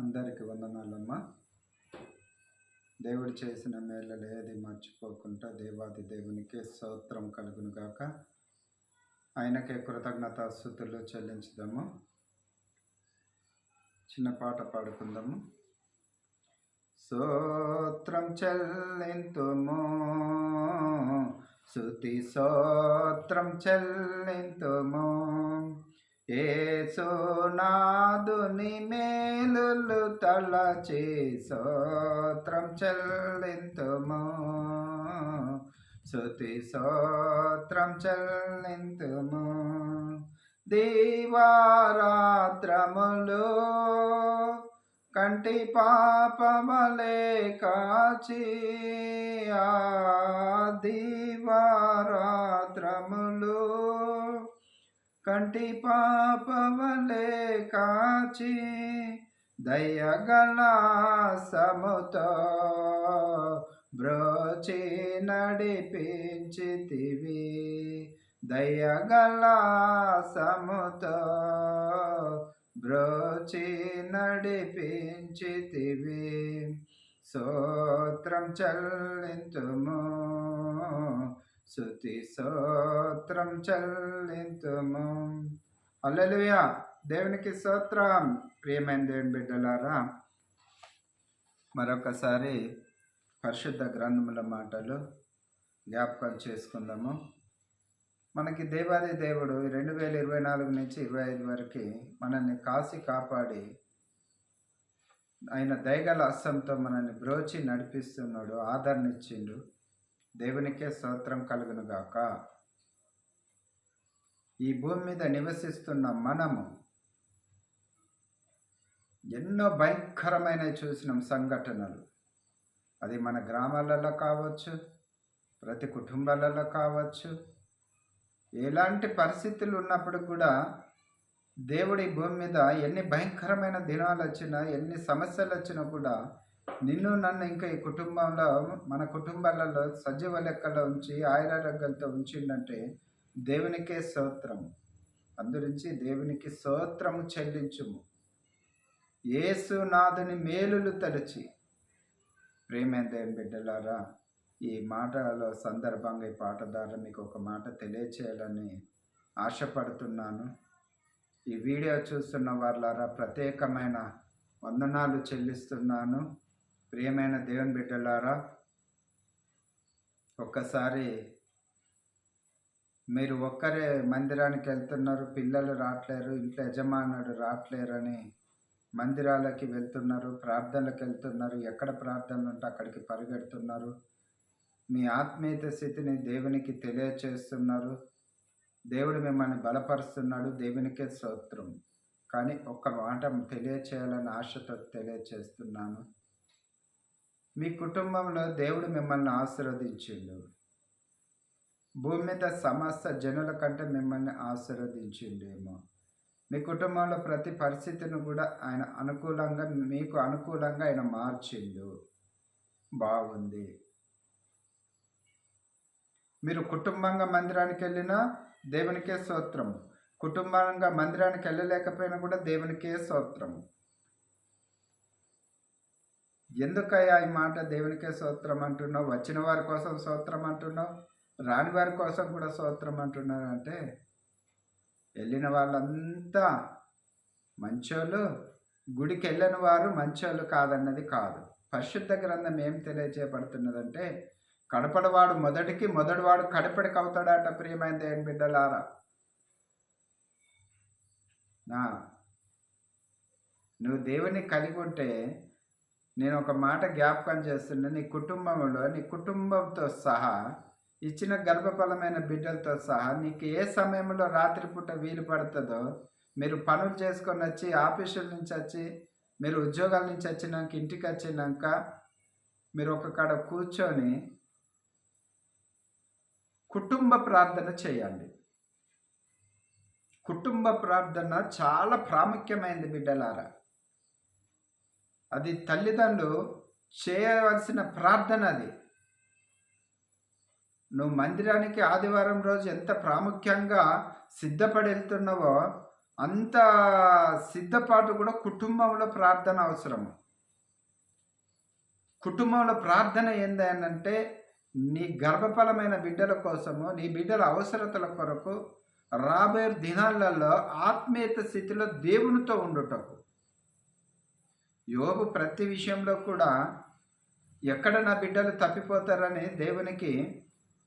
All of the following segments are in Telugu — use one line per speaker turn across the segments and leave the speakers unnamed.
అందరికి వందనాలమ్మా. దేవుడు చేసిన మేలులు ఏది మర్చిపోకుండా దేవాది దేవునికి స్తోత్రం కలుగును గాక. ఆయనకే కృతజ్ఞతాస్తుతులు చెల్లించుదాము. చిన్న పాట పాడుకుందాము. స్తోత్రం చెల్లింతుము, స్తుతి స్తోత్రం చెల్లింతుము, యేసునాథుని మేలులు తలచి స్తోత్రం చెల్లింతుము, స్తుతి స్తోత్రం చెల్లింతుము. దీవారాత్రములు కంటి పాపమలే కాచి, దీవారాత్రములు కంటి పాపమలే కాచి, దయగల సముతో బ్రోచి నడిపించితివి, దయగల సముతో బ్రోచి నడిపించితివి. స్తోత్రం చెల్లింతుము, స్తుతి స్తోత్రం చెల్లింతుము. హల్లెలూయా. దేవునికి స్తోత్రం. ప్రియమైన దేవుని బిడ్డలారా, మరొకసారి పరిశుద్ధ గ్రంథముల మాటలు జ్ఞాపకం చేసుకుందాము. మనకి దేవాది దేవుడు 2024 నుంచి 25 వరకు మనల్ని కాసి కాపాడి ఆయన దయగల హస్తంతో మనల్ని బ్రోచి నడిపిస్తున్నాడు, ఆదరణ ఇచ్చిండు. దేవునికే స్తోత్రం కలుగును గాక. ఈ భూమి మీద నివసిస్తున్న మనము ఎన్నో భయంకరమైన చూసిన సంఘటనలు, అది మన గ్రామాలలో కావచ్చు, ప్రతి కుటుంబాలలో కావచ్చు, ఎలాంటి పరిస్థితులు ఉన్నప్పుడు కూడా దేవుడి భూమి మీద ఎన్ని భయంకరమైన దినాలు వచ్చినా, ఎన్ని సమస్యలు వచ్చినా కూడా నిన్ను నన్ను ఇంకా ఈ కుటుంబంలో, మన కుటుంబాలలో సజీవ లెక్కలో ఉంచి ఆయురారోగ్యాలతో ఉంచిందంటే దేవునికే స్తోత్రము. అందురించి దేవునికి స్తోత్రము చెల్లించుము. యేసునాథుని మేలులు తలచి. ప్రియమైన దేవుని బిడ్డలారా, ఈ మాటలో సందర్భంగా ఈ పాట ద్వారా మీకు ఒక మాట తెలియచేయాలని ఆశపడుతున్నాను. ఈ వీడియో చూస్తున్న వాళ్ళారా ప్రత్యేకమైన వందనాలు చెల్లిస్తున్నాను. ప్రియమైన దేవుని బిడ్డలారా, ఒక్కసారి మీరు ఒక్కరే మందిరానికి వెళ్తున్నారు, పిల్లలు రావట్లేరు, ఇంట్లో యజమానుడు రావట్లేరని మందిరాలకి వెళ్తున్నారు, ప్రార్థనలకు వెళ్తున్నారు, ఎక్కడ ప్రార్థనలు ఉంటే అక్కడికి పరిగెడుతున్నారు, మీ ఆత్మీయత స్థితిని దేవునికి తెలియచేస్తున్నారు, దేవుడు మిమ్మల్ని బలపరుస్తున్నాడు. దేవునికే స్తోత్రం. కానీ ఒక్క మాట తెలియచేయాలని ఆశతో తెలియచేస్తున్నాను. మీ కుటుంబంలో దేవుడు మిమ్మల్ని ఆశీర్వదించిండు. భూమి మీద సమస్త జనుల కంటే మిమ్మల్ని ఆశీర్వదించిండేమో. మీ కుటుంబంలో ప్రతి పరిస్థితిని కూడా ఆయన అనుకూలంగా, మీకు అనుకూలంగా ఆయన మార్చిండు. బాగుంది. మీరు కుటుంబంగా మందిరానికి వెళ్ళినా దేవునికే స్తోత్రము, కుటుంబంగా మందిరానికి వెళ్ళలేకపోయినా కూడా దేవునికే స్తోత్రము. ఎందుకయ్యా ఈ మాట దేవునికే స్తోత్రం అంటున్నావు? వచ్చిన వారి కోసం స్తోత్రం అంటున్నావు, రాని వారి కోసం కూడా స్తోత్రం అంటున్నారు అంటే, వెళ్ళిన వాళ్ళంతా మంచోళ్ళు, గుడికి వెళ్ళని వారు మంచోళ్ళు కాదన్నది కాదు. పరిశుద్ధ గ్రంథం ఏం తెలియజేయబడుతున్నదంటే, కడపడవాడు మొదటికి, మొదటివాడు కడపడికి అవుతాడట. ప్రియమైన దేవుని బిడ్డలారా, నువ్వు దేవుని కలిగి ఉంటే, నేను ఒక మాట జ్ఞాపకం చేస్తున్నా, నీ కుటుంబంలో, నీ కుటుంబంతో సహా, ఇచ్చిన గర్భఫలమైన బిడ్డలతో సహా, నీకు ఏ సమయంలో రాత్రిపూట వీలు పడుతుందో, మీరు పనులు చేసుకొని వచ్చి, ఆఫీసుల నుంచి వచ్చి, మీరు ఉద్యోగాల నుంచి వచ్చినాక, ఇంటికి వచ్చినాక మీరు ఒక కాడ కూర్చొని కుటుంబ ప్రార్థన చేయండి. కుటుంబ ప్రార్థన చాలా ప్రాముఖ్యమైనది బిడ్డలారా. అది తల్లిదండ్రులు చేయవలసిన ప్రార్థన. అది నువ్వు మందిరానికి ఆదివారం రోజు ఎంత ప్రాముఖ్యంగా సిద్ధపడి వెళ్తున్నావో, అంత సిద్ధపాటు కూడా కుటుంబంలో ప్రార్థన అవసరము. కుటుంబంలో ప్రార్థన ఏందనంటే నీ గర్భఫలమైన బిడ్డల కోసము, నీ బిడ్డల అవసరతల కొరకు రాబోయే దినాలలో ఆత్మీయత స్థితిలో దేవునితో ఉండుటకు. యోబు ప్రతి విషయంలో కూడా ఎక్కడ నా బిడ్డలు తప్పిపోతారని దేవునికి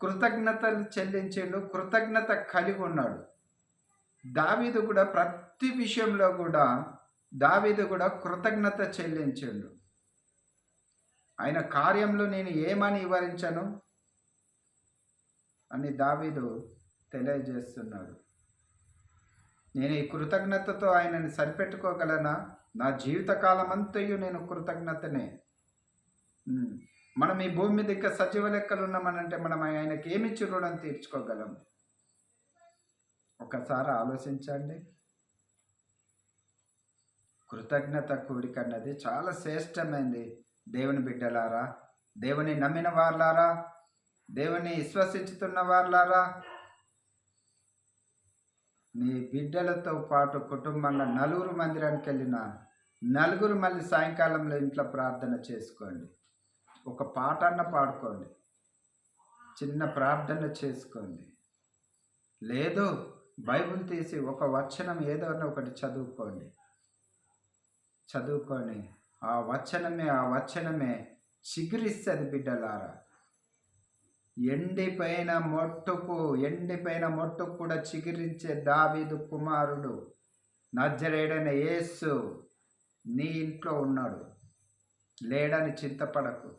కృతజ్ఞతలు చెల్లించిండు, కృతజ్ఞత కలిగి ఉన్నాడు. దావీదు కూడా ప్రతి విషయంలో కూడా కృతజ్ఞత చెల్లించిండు. ఆయన కార్యంలో నేను ఏమని వివరించను అని దావీదు తెలియజేస్తున్నాడు. నేను ఈ కృతజ్ఞతతో ఆయనని సరిపెట్టుకోగలనా? నా జీవితకాలం అంతయు నేను కృతజ్ఞతనే. మనం ఈ భూమి మీద ఇంకా సజీవ లెక్కలు ఉన్నామనంటే మనం ఆయనకి ఏమిచ్చి రుణం తీర్చుకోగలం? ఒకసారి ఆలోచించండి. కృతజ్ఞత కూడిక అన్నది చాలా శ్రేష్టమైంది. దేవుని బిడ్డలారా, దేవుని నమ్మిన వార్లారా, దేవుని విశ్వసించుతున్న వార్లారా, నీ బిడ్డలతో పాటు కుటుంబంలో నలుగురు మందిరానికి వెళ్ళిన నలుగురు మళ్ళీ సాయంకాలంలో ఇంట్లో ప్రార్థన చేసుకోండి. ఒక పాటన్న పాడుకోండి, చిన్న ప్రార్థన చేసుకోండి. లేదు బైబిల్ తీసి ఒక వచనం ఏదో ఒకటి చదువుకొని ఆ వచనమే చిగురిస్తుంది బిడ్డలారా. ఎండిపోయిన మొట్టుకు కూడా చిగురించే దావీదు కుమారుడు నజరేయుడైన యేసు నీ ఇంట్లో ఉన్నాడు. లేడని చింతపడకు.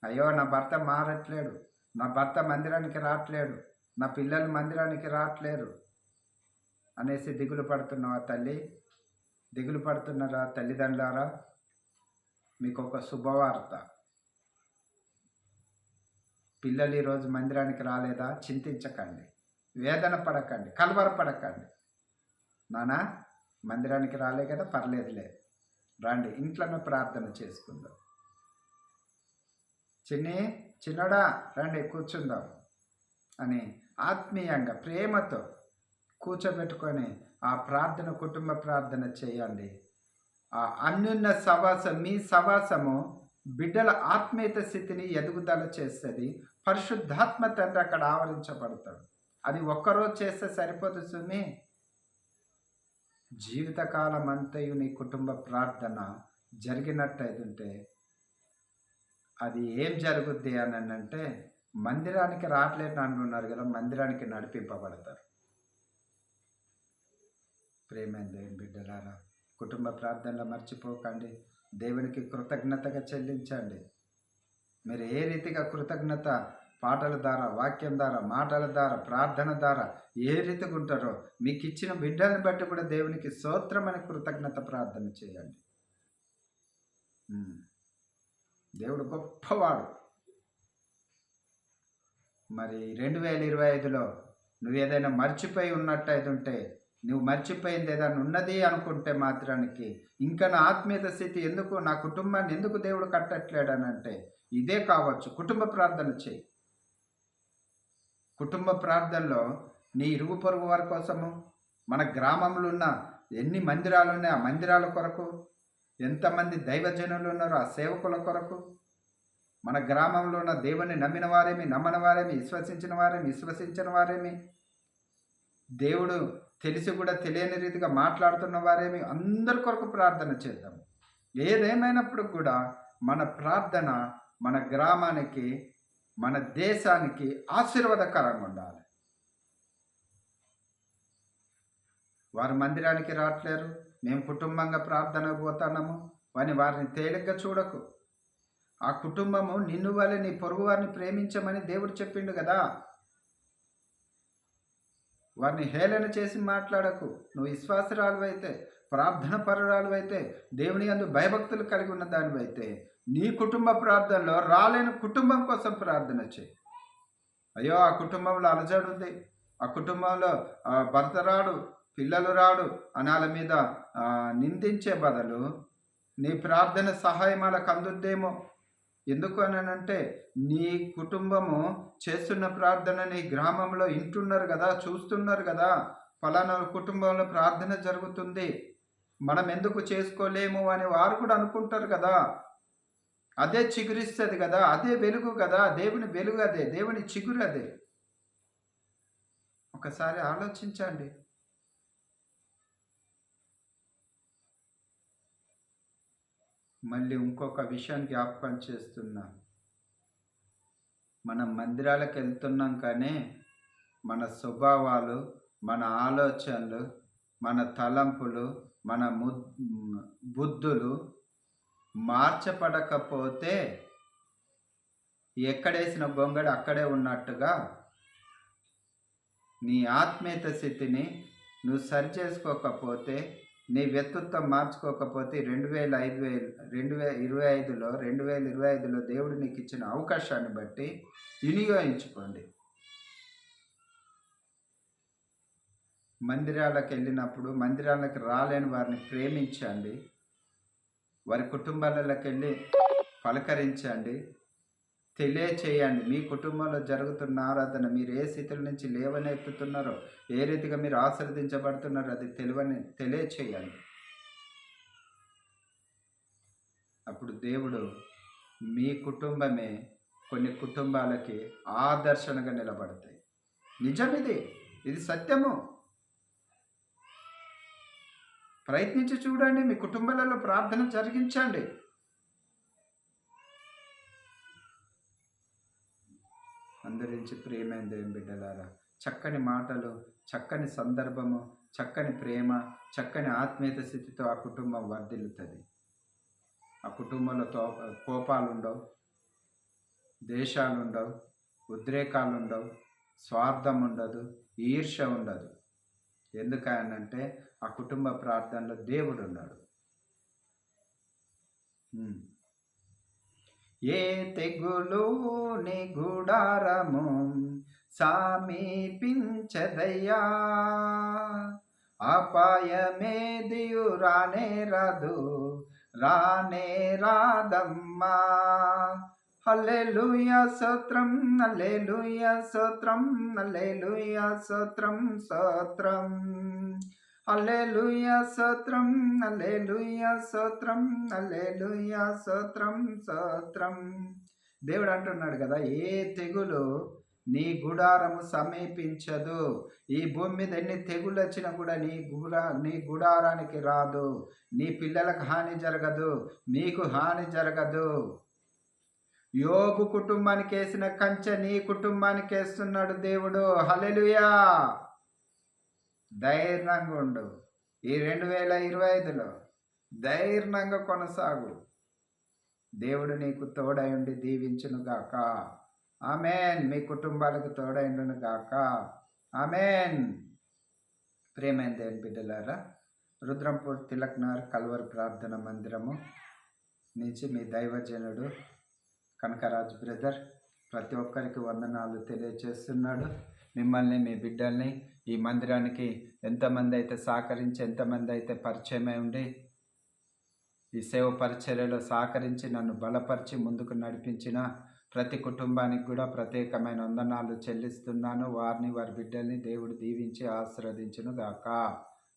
అయ్యో నా భర్త మారట్లేడు, నా భర్త మందిరానికి రావట్లేడు, నా పిల్లలు మందిరానికి రావట్లేరు అనేసి దిగులు పడుతున్నావా తల్లి? దిగులు పడుతున్నారా తల్లిదండ్రులారా? మీకు ఒక శుభవార్త. పిల్లలు ఈరోజు మందిరానికి రాలేదా? చింతించకండి, వేదన పడకండి, కలవరపడకండి. నానా మందిరానికి రాలే కదా, పర్లేదులే, రండి ఇంట్లోనే ప్రార్థన చేసుకుందాం. చిన్నడా రండి కూర్చుందాం అని ఆత్మీయంగా ప్రేమతో కూర్చోబెట్టుకొని ఆ ప్రార్థన, కుటుంబ ప్రార్థన చేయండి. ఆ అన్యున్న సవాసం, మీ సవాసము బిడ్డల ఆత్మీయత స్థితిని ఎదుగుదల చేస్తుంది. పరిశుద్ధాత్మ తండ్రి అక్కడ ఆవరించబడతాడు. అది ఒక్కరోజు చేస్తే సరిపోదు సుమి. జీవితకాలం అంతయు నీ కుటుంబ ప్రార్థన జరిగినట్టయితుంటే అది ఏం జరుగుద్ది అని అంటే, మందిరానికి రావట్లేదు అంటున్నారు కదా, మందిరానికి నడిపింపబడతారు. ప్రేమైన దేవుని బిడ్డలారా, కుటుంబ ప్రార్థనలో మర్చిపోకండి. దేవునికి కృతజ్ఞతగా చెల్లించండి. మీరు ఏ రీతిగా కృతజ్ఞత పాటల ద్వారా, వాక్యం ద్వారా, మాటల ద్వారా, ప్రార్థన ద్వారా ఏ రీతిగా ఉంటారో మీకు ఇచ్చిన బిడ్డల్ని బట్టి కూడా దేవునికి స్తోత్రమని కృతజ్ఞత ప్రార్థన చేయండి. దేవుడు గొప్పవాడు. మరి 2025లో నువ్వు ఏదైనా మర్చిపోయి ఉన్నట్టయితుంటే, నువ్వు మర్చిపోయింది ఏదైనా ఉన్నది అనుకుంటే మాత్రానికి ఇంకా నా ఆత్మీయత స్థితి ఎందుకు, నా కుటుంబాన్ని ఎందుకు దేవుడు కట్టట్లేడనంటే ఇదే కావచ్చు. కుటుంబ ప్రార్థన చేయి. కుటుంబ ప్రార్థనలో నీ ఇరుగు పొరుగు వారి కోసము, మన గ్రామంలో ఉన్న ఎన్ని మందిరాలు ఉన్నాయి ఆ మందిరాల కొరకు, ఎంతమంది దైవజనులు ఉన్నారో ఆ సేవకుల కొరకు, మన గ్రామంలో ఉన్న దేవుని నమ్మిన వారేమి, నమ్మని వారేమి, విశ్వసించిన వారేమి, దేవుడు తెలిసి కూడా తెలియని రీతిగా మాట్లాడుతున్న వారేమి, అందరి కొరకు ప్రార్థన చేద్దాం. ఏదేమైనప్పుడు కూడా మన ప్రార్థన మన గ్రామానికి, మన దేశానికి ఆశీర్వాదకరంగా ఉండాలి. వారు మందిరానికి రావట్లేరు, మేము కుటుంబంగా ప్రార్థనకు పోతున్నాము అని వారిని తేలిగ్గా చూడకు. ఆ కుటుంబము నిన్ను వలె నీ పొరుగు వారిని ప్రేమించమని దేవుడు చెప్పిండు కదా. వారిని హేళన చేసి మాట్లాడకు. నువ్వు విశ్వాసరాలు అయితే, ప్రార్థన పరురాలు అయితే, దేవుని యందు భయభక్తులు కలిగి ఉన్న దానివైతే నీ కుటుంబ ప్రార్థనలో రాలేని కుటుంబం కోసం ప్రార్థన చేయి. అయ్యో ఆ కుటుంబంలో అలజడి ఉంది, ఆ కుటుంబంలో భర్త రాడు, పిల్లలు రాడు అనాల మీద నిందించే బదులు నీ ప్రార్థన సహాయం వాళ్ళకు అందుద్దేమో. ఎందుకు అనంటే నీ కుటుంబము చేస్తున్న ప్రార్థన నీ గ్రామంలో వింటున్నారు కదా, చూస్తున్నారు కదా. ఫలానా కుటుంబంలో ప్రార్థన జరుగుతుంది, మనం ఎందుకు చేసుకోలేము అని వారు కూడా అనుకుంటారు కదా. అదే చిగురిస్తుంది కదా, అదే వెలుగు కదా, దేవుని వెలుగు అదే, దేవుని చిగురు అదే. ఒకసారి ఆలోచించండి. మళ్ళీ ఇంకొక విషయం జ్ఞాపకం చేస్తున్నా. మనం మందిరాలకు వెళ్తున్నాం కానీ మన స్వభావాలు, మన ఆలోచనలు, మన తలంపులు, మన బుద్ధులు మార్చబడకపోతే ఎక్కడేసిన గొంగడి అక్కడే ఉన్నట్టుగా నీ ఆత్మీయత స్థితిని నువ్వు సరి చేసుకోకపోతే, నీ వ్యక్తిత్వం మార్చుకోకపోతే 2025లో దేవుడు నీకు ఇచ్చిన అవకాశాన్ని బట్టి వినియోగించుకోండి. మందిరాలకు వెళ్ళినప్పుడు మందిరాలకు రాలేని వారిని ప్రేమించండి, వారి కుటుంబాలలోకి వెళ్ళి పలకరించండి, తెలియచేయండి. మీ కుటుంబంలో జరుగుతున్న ఆరాధన మీరు ఏ స్థితుల నుంచి లేవనెత్తుతున్నారో, ఏ రీతిగా మీరు ఆశీర్వదించబడుతున్నారో అది తెలియచేయండి. అప్పుడు దేవుడు మీ కుటుంబమే కొన్ని కుటుంబాలకి ఆదర్శనగా నిలబడతాయి. నిజమిది, ఇది సత్యము. ప్రయత్నించి చూడండి, మీ కుటుంబాలలో ప్రార్థన జరిగించండి. అందరించి ప్రేమైన దేవుని బిడ్డలారా, చక్కని మాటలు, చక్కని సందర్భము, చక్కని ప్రేమ, చక్కని ఆత్మీయత స్థితితో ఆ కుటుంబం వర్ధిల్లుతుంది. ఆ కుటుంబంలో కోపాలు ఉండవు, దేశాలు ఉండవు, ఉద్రేకాలు ఉండవు, స్వార్థం ఉండదు, ఈర్ష్య ఉండదు. ఎందుకనంటే ఆ కుటుంబ ప్రార్థనలో దేవుడు ఉన్నాడు. ఏ తెగులు నీ గుడారము సమీపించదయ్యా, అపాయమేదియు రానే రాదు, రానే రాదమ్మా. హల్లెలూయా స్తోత్రం, హల్లెలూయా స్తోత్రం, హల్లెలూయా స్తోత్రం, స్తోత్రం. హల్లెలూయా స్తోత్రం, హల్లెలూయా స్తోత్రం, హల్లెలూయా స్తోత్రం, స్తోత్రం. దేవుడు అంటున్నాడు కదా, ఏ తెగులు నీ గుడారము సమీపించదు. ఈ భూమి మీద ఎన్ని తెగులు వచ్చినా కూడా నీ గుడారానికి రాదు. నీ పిల్లలకు హాని జరగదు, మీకు హాని జరగదు. యోబు కుటుంబానికి వేసిన కంచె నీ కుటుంబానికి వేస్తున్నాడు దేవుడు. హల్లెలూయా. ధైర్యంగా ఉండు. ఈ 2025లో ధైర్యంగా కొనసాగు. దేవుడు నీకు తోడై ఉండి దీవించును గాక. ఆమెన్. మీ కుటుంబాలకు తోడై ఉండును గాక. ఆమెన్. ప్రేమైన దేవుని బిడ్డలారా, రుద్రంపూర్ తిలక్ నగర్ కల్వర్ ప్రార్థన మందిరము నుంచి మీ దైవజనుడు కనకరాజు బ్రదర్ ప్రతి ఒక్కరికి వందనాలు తెలియజేస్తున్నాడు. మిమ్మల్ని, మీ బిడ్డల్ని ఈ మందిరానికి ఎంతమంది అయితే సహకరించి, ఎంతమంది అయితే పరిచయమై ఉండి ఈ సేవ పరిచర్యలో సహకరించి నన్ను బలపరిచి ముందుకు నడిపించిన ప్రతి కుటుంబానికి కూడా ప్రత్యేకమైన వందనాలు చెల్లిస్తున్నాను. వారిని, వారి బిడ్డల్ని దేవుడు దీవించి ఆశీర్వదించును గాక.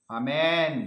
ఆమెన్.